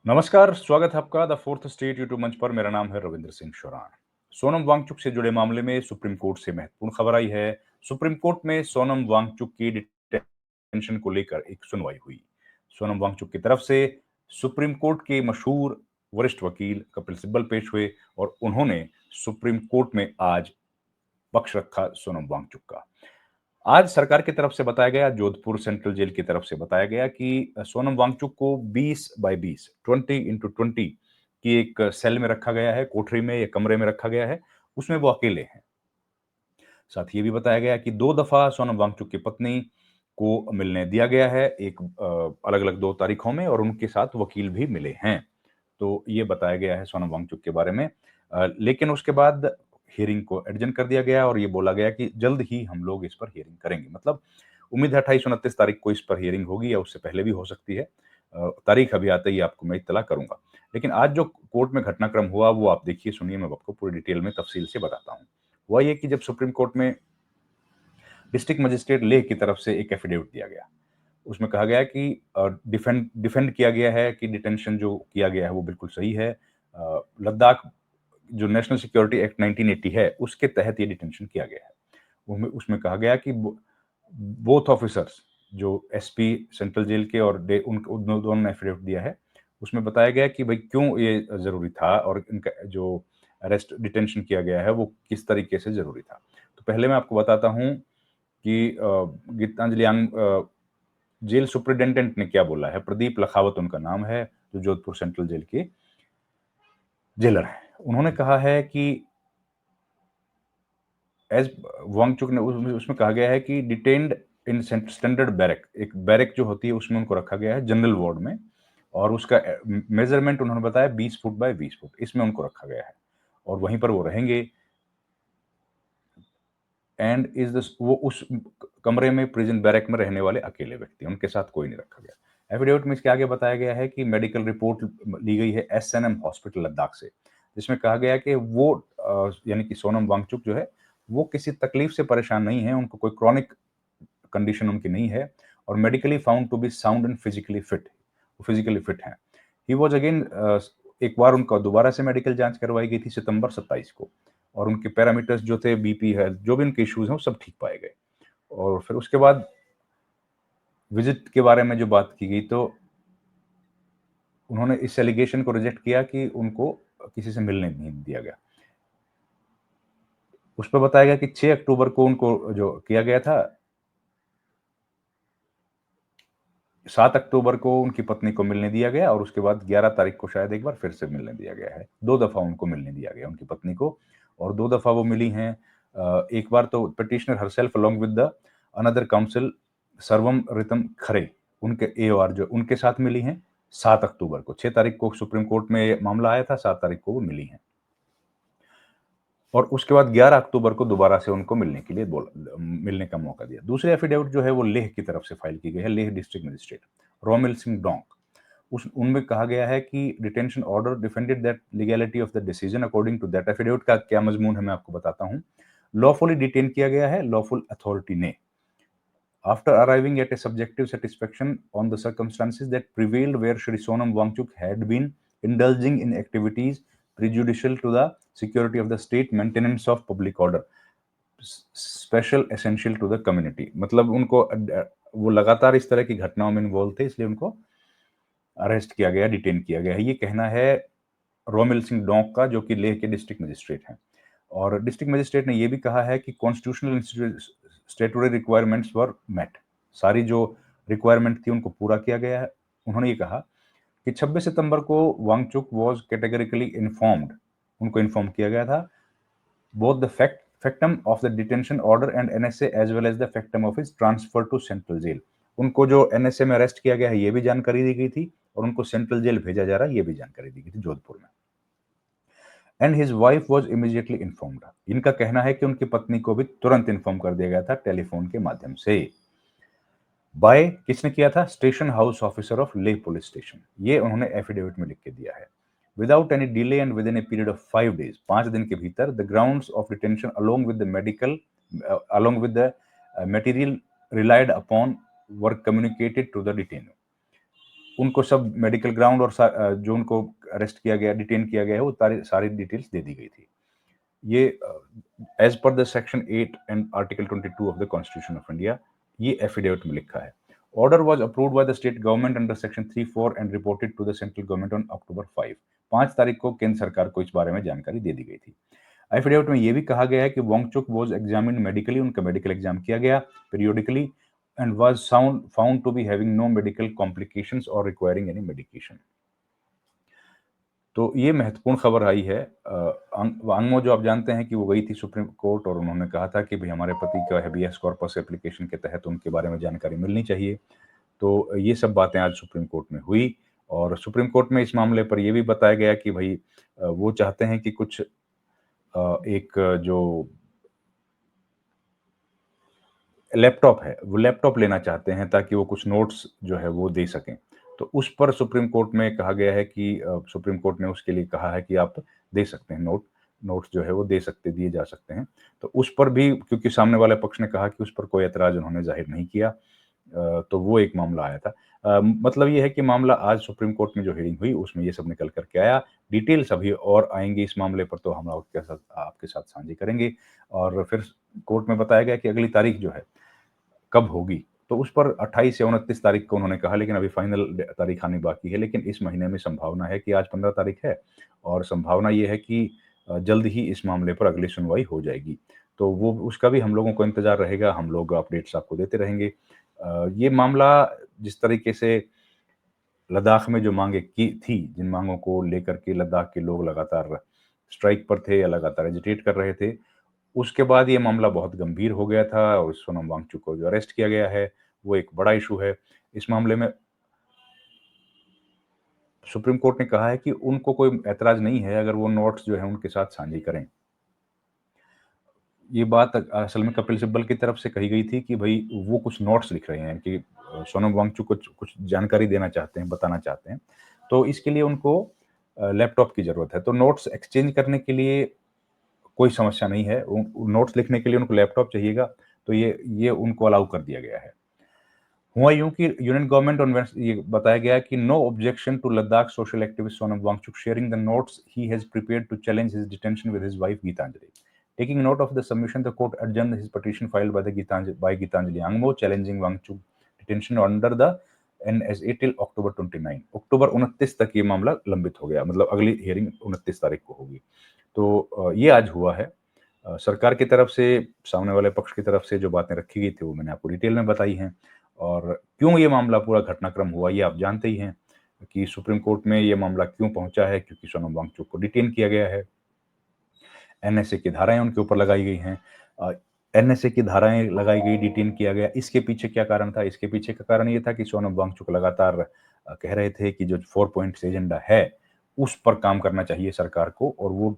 नमस्कार, स्वागत है आपका द फोर्थ स्टेट यूट्यूब मंच पर। मेरा नाम है रविंद्र सिंह शोरान। सोनम वांगचुक से जुड़े मामले में सुप्रीम कोर्ट से महत्वपूर्ण खबर आई है। सुप्रीम कोर्ट में सोनम वांगचुक की डिटेंशन को लेकर एक सुनवाई हुई। सोनम वांगचुक की तरफ से सुप्रीम कोर्ट के मशहूर वरिष्ठ वकील कपिल सिब्बल पेश हुए और उन्होंने सुप्रीम कोर्ट में आज पक्ष रखा सोनम वांगचुक का। आज सरकार की तरफ से बताया गया, जोधपुर सेंट्रल जेल की तरफ से बताया गया कि सोनम वांगचुक को 20 बाय 20 20x20 की एक सेल में रखा गया है, कोठरी में या कमरे में रखा गया है, उसमें वो अकेले हैं। साथ ही ये भी बताया गया कि 2 दफा सोनम वांगचुक की पत्नी को मिलने दिया गया है, एक अलग-अलग 2 तारीखों में, और उनके साथ वकील भी मिले हैं। तो ये बताया गया है सोनम वांगचुक के बारे में। लेकिन उसके बाद हियरिंग को एडजर्न कर दिया गया और ये बोला गया कि जल्द ही हम लोग इस पर हियरिंग करेंगे। मतलब उम्मीद है 28-29 तारीख को इस पर हियरिंग होगी या उससे पहले भी हो सकती है। तारीख अभी आते ही आपको मैं इत्तला करूँगा। लेकिन आज जो कोर्ट में घटनाक्रम हुआ वो आप देखिए, सुनिए, मैं आपको पूरी डिटेल में तफ़सील से बताता हूँ। हुआ ये कि जब सुप्रीम कोर्ट में डिस्ट्रिक्ट मजिस्ट्रेट लेह की तरफ से एक एफिडेविट दिया गया। उसमें कहा गया कि डिफेंड डिफेंड किया गया है कि डिटेंशन जो किया गया है वो बिल्कुल सही है। लद्दाख जो नेशनल सिक्योरिटी एक्ट 1980 है, उसके तहत ये डिटेंशन किया गया है। उसमें उसमें कहा गया कि बोथ ऑफिसर्स, जो एसपी सेंट्रल जेल के और उन दोनों ने एफिडेविट दिया है, उसमें बताया गया कि भाई क्यों ये ज़रूरी था और इनका जो अरेस्ट डिटेंशन किया गया है वो किस तरीके से ज़रूरी था। तो पहले मैं आपको बताता हूँ कि गीतांजलि जेल सुपरिटेंडेंट ने क्या बोला है। प्रदीप लखावत उनका नाम है, जो जोधपुर सेंट्रल जेल के जेलर हैं। उन्होंने कहा है कि एज वांगचुक ने उसमें कहा गया है कि डिटेन्ड इन स्टैंडर्ड बैरक, एक बैरक जो होती है उसमें उनको रखा गया है जनरल वार्ड में, और उसका मेजरमेंट उन्होंने बताया 20 फुट बाय 20 फुट, इसमें उनको रखा गया है और वहीं पर वो रहेंगे। एंड इज द वो उस कमरे में, प्रिजन बैरक में रहने वाले अकेले व्यक्ति, उनके साथ कोई नहीं रखा गया। एफिडेविट में इसके आगे बताया गया है कि मेडिकल रिपोर्ट ली गई है एसएनएम हॉस्पिटल लद्दाख से, जिसमें कहा गया कि वो यानी कि सोनम वांगचुक जो है वो किसी तकलीफ से परेशान नहीं है, उनको कोई क्रॉनिक कंडीशन उनकी नहीं है, और medically found to be sound and physically fit, वो फिजिकली फिट हैं। ही वाज अगेन एक बार उनका दोबारा से मेडिकल जांच करवाई गई थी सितंबर 27 को, और उनके पैरामीटर्स जो थे, बीपी है, जो भी उनके इश्यूज हैं, वो सब ठीक पाए गए। और फिर उसके बाद विजिट के बारे में जो बात की गई, तो उन्होंने इस एलिगेशन को रिजेक्ट किया कि उनको किसी से मिलने नहीं दिया गया। उस पर बताया गया कि 6 अक्टूबर को उनको जो किया गया था, 7 अक्टूबर को उनकी पत्नी को मिलने दिया गया और उसके बाद 11 तारीख को शायद एक बार फिर से मिलने दिया गया है। 2 दफ़ा उनको मिलने दिया गया उनकी पत्नी को, और 2 दफ़ा वो मिली हैं। एक बार तो petitioner herself along with the another council सर्वम रितम खरे, उनके एओआर जो उनके साथ मिली हैं 7 अक्टूबर को। 6 तारीख को सुप्रीम कोर्ट में ये मामला आया था, 7 तारीख को वो मिली हैं। और उसके बाद 11 अक्टूबर को दोबारा से उनको मिलने के लिए मिलने का मौका दिया। दूसरी एफिडेविट जो है वो लेह की तरफ से फाइल की गई है, लेह डिस्ट्रिक्ट मजिस्ट्रेट रोमिल सिंह डोंक। उनमें कहा गया है कि detention order defended that legality of the decision according to that. Affidavit का क्या मजमून है मैं आपको बताता हूँ। लॉफुली डिटेन किया गया है लॉफुल अथॉरिटी ने, after arriving at a subjective satisfaction on the circumstances that prevailed where Shri Sonam Wangchuk had been indulging in activities prejudicial to the security of the state, maintenance of public order, special essential to the community. मतलब उनको वो लगातार इस तरह की घटनाओं में involve थे, इसलिए उनको अरेस्ट किया गया, डिटेन किया गया है। ये कहना है रोमिल सिंह डोंक का, जो कि लेह के डिस्ट्रिक्ट मजिस्ट्रेट हैं। और डिस्ट्रिक्ट मजिस्ट्रेट ने यह भी कहा है कि कॉन्स्टिट्यूशनल स्टेटूटरी रिक्वायरमेंट्स वर मेट, सारी जो रिक्वायरमेंट थी उनको पूरा किया गया है। उन्होंने ये कहा कि 26 सितंबर को वांगचुक वाज कैटेगरिकली इन्फॉर्म्ड, उनको इन्फॉर्म किया गया था, both the factum of the detention order and NSA as well as the factum of his transfer to central jail. उनको जो एनएसए में अरेस्ट किया गया है ये भी जानकारी दी गई थी, और उनको सेंट्रल जेल भेजा जा रहा है ये भी जानकारी दी गई थी जोधपुर में। And his wife was immediately informed. इनका कहना है कि उनकी पत्नी को भी तुरंत इन्फॉर्म कर दिया गया था टेलीफोन के माध्यम से। बाय किसने किया था? Station house officer of Leh police station. ये उन्होंने एफिडेविट में लिख के दिया है। Without any delay and within a period of 5 days, 5 दिन के भीतर, the grounds of detention along with the medical along with the material relied upon were communicated to the detenu. उनको सब मेडिकल ग्राउंड और जो उनको arrest किया गया, डिटेन किया गया है, वो सारी डिटेल्स दे दी गई थी। ये as per the section 8 and article 22 of the constitution of India, ये एफिडेविट में लिखा है। Order was approved by the state government under section 34 and reported to the central government on October 5। 5 तारीख को केंद्र सरकार को इस बारे में जानकारी दे दी गई थी। एफिडेविट में यह भी कहा गया है कि वांगचुक वाज एग्जामिन्ड मेडिकली, उनका मेडिकल एग्जाम किया गया periodically and was found to be having no medical complications और रिक्वायरिंग एनी मेडिकेशन। तो ये महत्वपूर्ण खबर आई है। वांगमो जो आप जानते हैं कि वो गई थी सुप्रीम कोर्ट और उन्होंने कहा था कि भाई हमारे पति का हेबियस कॉर्पस एप्लीकेशन के तहत उनके बारे में जानकारी मिलनी चाहिए। तो ये सब बातें आज सुप्रीम कोर्ट में हुई और सुप्रीम कोर्ट में इस मामले पर ये भी बताया गया कि भाई वो चाहते हैं कि कुछ एक जो लैपटॉप है, वो लैपटॉप लेना चाहते हैं ताकि वो कुछ नोट्स जो है वो दे सकें। तो उस पर सुप्रीम कोर्ट में कहा गया है कि सुप्रीम कोर्ट ने उसके लिए कहा है कि आप दे सकते हैं नोट्स जो है वो दिए जा सकते हैं। तो उस पर भी क्योंकि सामने वाले पक्ष ने कहा कि उस पर कोई ऐतराज़ उन्होंने ज़ाहिर नहीं किया, तो वो एक मामला आया था। मतलब ये है कि मामला आज सुप्रीम कोर्ट में जो हियरिंग हुई उसमें ये सब निकल कर के आया। डिटेल्स अभी और आएँगी इस मामले पर तो हम आपके साथ साझी करेंगे और फिर कोर्ट में बताया गया कि अगली तारीख जो है कब होगी? तो उस पर 28 या 29 तारीख को उन्होंने कहा, लेकिन अभी फाइनल तारीख आनी बाकी है। लेकिन इस महीने में संभावना है कि आज 15 तारीख है और संभावना ये है कि जल्द ही इस मामले पर अगली सुनवाई हो जाएगी। तो वो उसका भी हम लोगों को इंतज़ार रहेगा, हम लोग अपडेट्स आपको देते रहेंगे। ये मामला जिस तरीके से लद्दाख में जो माँगें की थी, जिन माँगों को लेकर के लद्दाख के लोग लगातार स्ट्राइक पर थे या लगातार एजिटेट कर रहे थे, उसके बाद ये मामला बहुत गंभीर हो गया था और सोनम वांगचुक को जो अरेस्ट किया गया है, वो एक बड़ा इश्यू है। इस मामले में सुप्रीम कोर्ट ने कहा है कि उनको कोई ऐतराज़ नहीं है अगर वो नोट्स जो हैं उनके साथ साझी करें। ये बात असल में कपिल सिब्बल की तरफ से कही गई थी कि भई वो कुछ नोट्स लिख रहे हैं कि सोनम वांगचुक कुछ कुछ जानकारी देना चाहते हैं, बताना चाहते हैं। तो इसके लिए उनको लैपटॉप की ज़रूरत है। तो नोट्स एक्सचेंज करने के लिए कोई समस्या नहीं है। नोट्स लिखने के लिए उनको लैपटॉप चाहिएगा, तो ये उनको अलाउ कर दिया गया है। हुआ यूँ कि यूनियन गवर्नमेंट ऑन वेड्स ये बताया गया कि no objection to Ladakh social activist Sonam Wangchuk sharing the notes he has prepared to challenge his detention with his wife Geetanjali. Taking note of the submission, the court adjourned his petition filed by Geetanjali Angmo challenging Wangchuk detention under the NSA till October 29. अक्टूबर 29 तक ये मामला लंबित हो गया, मतलब अगली hearing 29 तारीख को होगी। तो ये आज हुआ है। सरकार की तरफ से, सामने वाले पक्ष की तरफ से जो बातें रखी गई थी वो मैंने आपको डिटेल में बताई हैं और क्यों ये मामला पूरा घटनाक्रम हुआ ये आप जानते ही हैं कि सुप्रीम कोर्ट में ये मामला क्यों पहुंचा है, क्योंकि सोनम वांगचुक को डिटेन किया गया है। एनएसए की धाराएं उनके ऊपर लगाई गई हैं। एनएसए की धाराएं लगाई गई, डिटेन किया गया। इसके पीछे क्या कारण था? इसके पीछे का कारण ये था कि सोनम वांगचुक लगातार कह रहे थे कि जो 4 पॉइंट्स एजेंडा है उस पर काम करना चाहिए सरकार को और वो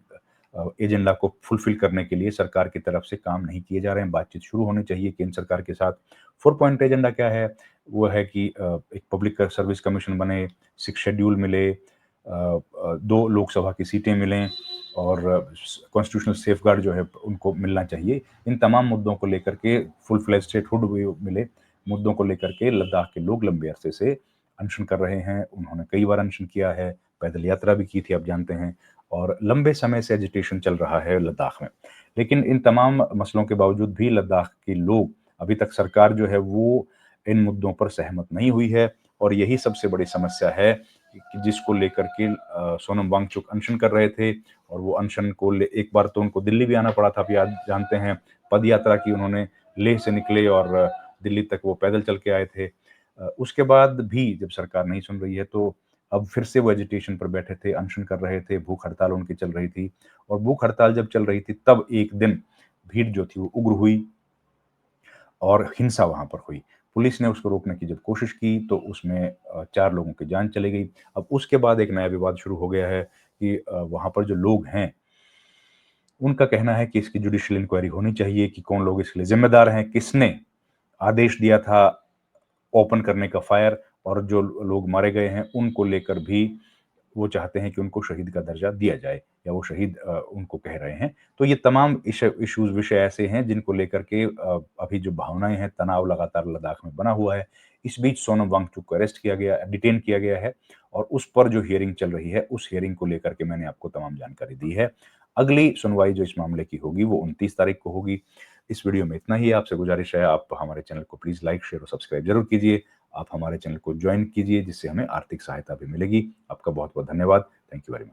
एजेंडा को फुलफिल करने के लिए सरकार की तरफ से काम नहीं किए जा रहे हैं। बातचीत शुरू होनी चाहिए केंद्र सरकार के साथ। 4 पॉइंट एजेंडा क्या है? वो है कि एक पब्लिक सर्विस कमीशन बने, 6 शेड्यूल मिले, 2 लोकसभा की सीटें मिलें और कॉन्स्टिट्यूशनल सेफगार्ड जो है उनको मिलना चाहिए। इन तमाम मुद्दों को लेकर के फुल फ्लेज स्टेटहुड भी मिले, मुद्दों को लेकर के लद्दाख के लोग लंबे अरसे से अनशन कर रहे हैं। उन्होंने कई बार अनशन किया है, पैदल यात्रा भी की थी आप जानते हैं और लंबे समय से एजिटेशन चल रहा है लद्दाख में। लेकिन इन तमाम मसलों के बावजूद भी लद्दाख के लोग अभी तक सरकार जो है वो इन मुद्दों पर सहमत नहीं हुई है और यही सबसे बड़ी समस्या है कि जिसको लेकर के सोनम वांगचुक अनशन कर रहे थे और वो अनशन को एक बार तो उनको दिल्ली भी आना पड़ा था, आप याद जानते हैं। पद यात्रा की उन्होंने, लेह से निकले और दिल्ली तक वो पैदल चल के आए थे। उसके बाद भी जब सरकार नहीं सुन रही है तो अब फिर से वो एजिटेशन पर बैठे थे, अनशन कर रहे थे, भूख हड़ताल उनकी चल रही थी और भूख हड़ताल जब चल रही थी तब एक दिन भीड़ जो थी वो उग्र हुई और हिंसा वहाँ पर हुई। पुलिस ने उसको रोकने की जब कोशिश की तो उसमें 4 लोगों की जान चली गई। अब उसके बाद एक नया विवाद शुरू हो गया है कि वहाँ पर जो लोग हैं, उनका कहना है कि इसकी जुडिशियल इंक्वायरी होनी चाहिए कि कौन लोग इसके लिए ज़िम्मेदार हैं, किसने आदेश दिया था ओपन करने का फायर और जो लोग मारे गए हैं, उनको लेकर भी वो चाहते हैं कि उनको शहीद का दर्जा दिया जाए या वो शहीद उनको कह रहे हैं। तो ये तमाम इश्यूज़ विषय ऐसे हैं जिनको लेकर के अभी जो भावनाएँ हैं, तनाव लगातार लद्दाख में बना हुआ है। इस बीच सोनम वांगचुक को अरेस्ट किया गया, डिटेन किया गया है और उस पर जो हियरिंग चल रही है, उस हियरिंग को लेकर के मैंने आपको तमाम जानकारी दी है। अगली सुनवाई जो इस मामले की होगी वो 29 तारीख को होगी। इस वीडियो में इतना ही। आपसे गुजारिश है, आप हमारे चैनल को प्लीज़ लाइक, शेयर और सब्सक्राइब ज़रूर कीजिए। आप हमारे चैनल को जॉइन कीजिए, जिससे हमें आर्थिक सहायता भी मिलेगी। आपका बहुत-बहुत धन्यवाद। Thank you very much.